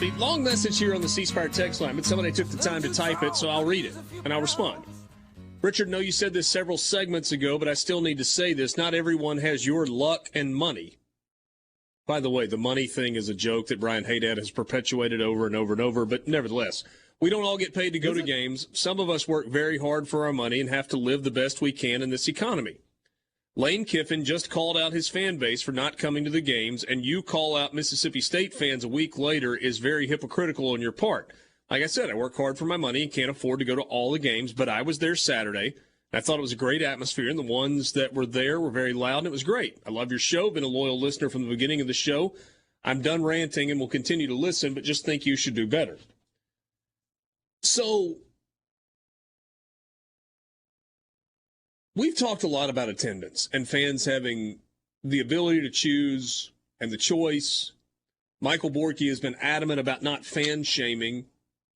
The long message here on the C Spire text line, but somebody took the time to type it, so I'll read it, and I'll respond. Richard, no, you said this several segments ago, but I still need to say this. Not everyone has your luck and money. By the way, the money thing is a joke that Brian Haydad has perpetuated over and over and over, but nevertheless, we don't all get paid to go to games. Some of us work very hard for our money and have to live the best we can in this economy. Lane Kiffin just called out his fan base for not coming to the games, and you call out Mississippi State fans a week later is very hypocritical on your part. Like I said, I work hard for my money and can't afford to go to all the games, but I was there Saturday. I thought it was a great atmosphere, and the ones that were there were very loud, and it was great. I love your show, been a loyal listener from the beginning of the show. I'm done ranting and will continue to listen, but just think you should do better. So, we've talked a lot about attendance and fans having the ability to choose and the choice. Michael Borky has been adamant about not fan shaming,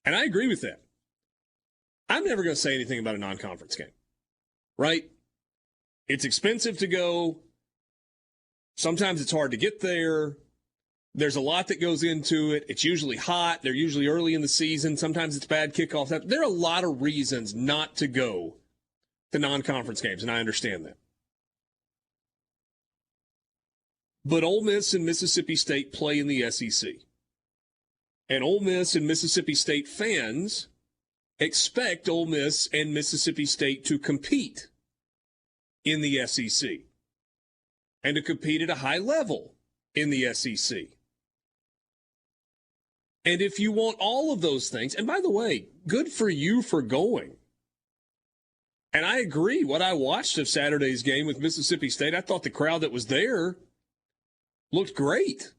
and I agree with that. I'm never going to say anything about a non-conference game, right? It's expensive to go. Sometimes it's hard to get there. There's a lot that goes into it. It's usually hot. They're usually early in the season. Sometimes it's bad kickoff. There are a lot of reasons not to go to non-conference games, and I understand that. But Ole Miss and Mississippi State play in the SEC. And Ole Miss and Mississippi State fans expect Ole Miss and Mississippi State to compete in the SEC and to compete at a high level in the SEC. And if you want all of those things, and by the way, good for you for going. And I agree. What I watched of Saturday's game with Mississippi State, I thought the crowd that was there looked great.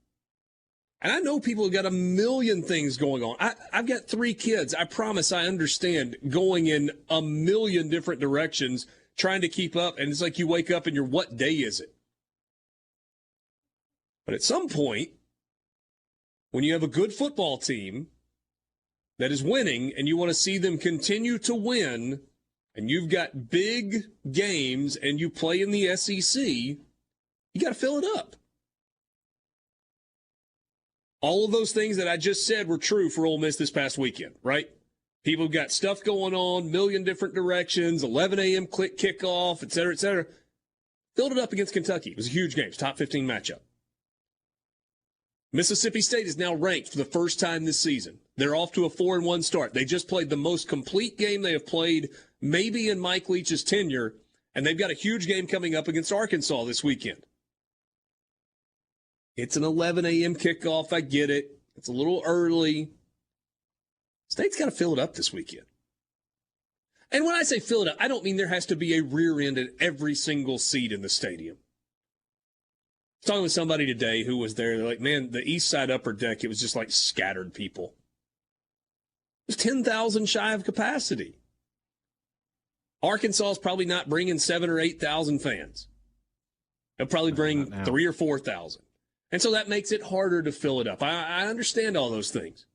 And I know people have got a million things going on. I've got 3 kids. I promise I understand going in a million different directions, trying to keep up. And it's like you wake up and you're, what day is it? But at some point, when you have a good football team that is winning and you want to see them continue to win, and you've got big games and you play in the SEC, you got to fill it up. All of those things that I just said were true for Ole Miss this past weekend, right? People got stuff going on, million different directions, 11 a.m. kickoff, et cetera, et cetera. Filled it up against Kentucky. It was a huge game. It's top 15 matchup. Mississippi State is now ranked for the first time this season. They're off to a 4-1 start. They just played the most complete game they have played maybe in Mike Leach's tenure, and they've got a huge game coming up against Arkansas this weekend. It's an 11 a.m. kickoff. I get it. It's a little early. State's got to fill it up this weekend. And when I say fill it up, I don't mean there has to be a rear end at every single seat in the stadium. I was talking with somebody today who was there. They're like, man, the east side upper deck, it was just like scattered people. It was 10,000 shy of capacity. Arkansas is probably not bringing 7,000 or 8,000 fans. They'll probably bring 3,000 or 4,000. And so that makes it harder to fill it up. I understand all those things.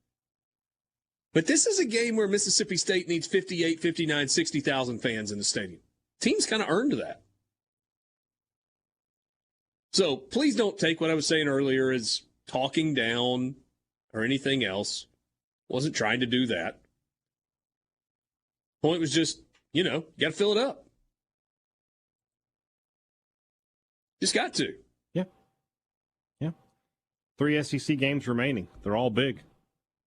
But this is a game where Mississippi State needs 58, 59, 60,000 fans in the stadium. Team's kind of earned that. So please don't take what I was saying earlier as talking down or anything else. Wasn't trying to do that. Point was just, you got to fill it up. Just got to. Yeah. 3 SEC games remaining. They're all big.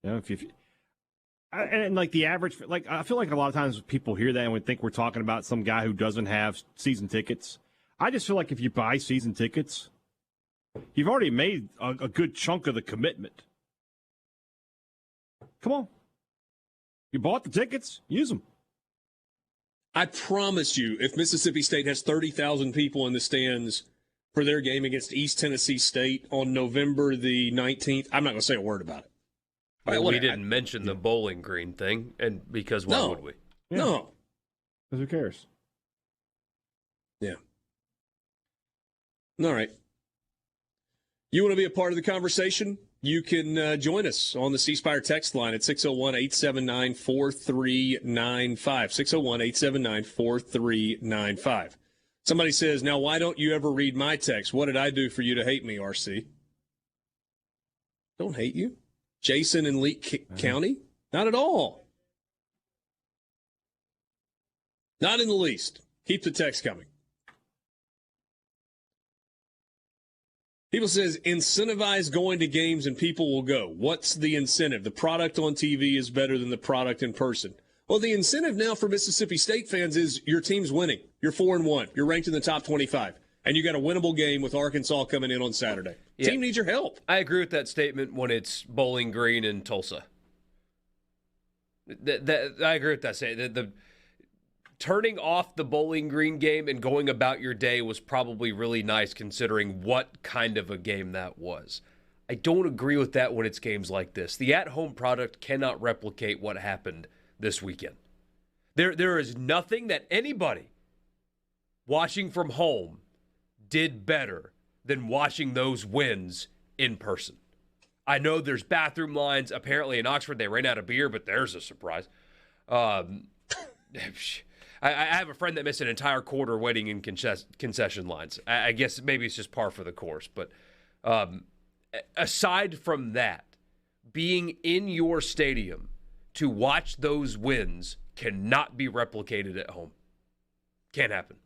And like the average, like I feel like a lot of times people hear that and would think we're talking about some guy who doesn't have season tickets. I just feel like if you buy season tickets, you've already made a good chunk of the commitment. Come on. You bought the tickets, use them. I promise you, if Mississippi State has 30,000 people in the stands for their game against East Tennessee State on November the 19th, I'm not going to say a word about it. Well, we didn't mention the Bowling Green thing, and because why would we? Yeah. No. Because who cares? Yeah. All right. You want to be a part of the conversation? You can join us on the C Spire text line at 601-879-4395. 601-879-4395. Somebody says, now why don't you ever read my text? What did I do for you to hate me, RC? Don't hate you. Jason in Leake County? Not at all. Not in the least. Keep the text coming. People says incentivize going to games and people will go. What's the incentive? The product on TV is better than the product in person. Well, the incentive now for Mississippi State fans is your team's winning. You're 4-1. You're ranked in the top 25. And you got a winnable game with Arkansas coming in on Saturday. Yeah. Team needs your help. I agree with that statement when it's Bowling Green and Tulsa. I agree with that statement. The turning off the Bowling Green game and going about your day was probably really nice considering what kind of a game that was. I don't agree with that when it's games like this. The at-home product cannot replicate what happened this weekend. There is nothing that anybody watching from home did better than watching those wins in person. I know there's bathroom lines. Apparently in Oxford they ran out of beer, but there's a surprise. I have a friend that missed an entire quarter waiting in concession lines. I guess maybe it's just par for the course. But aside from that, being in your stadium to watch those wins cannot be replicated at home. Can't happen.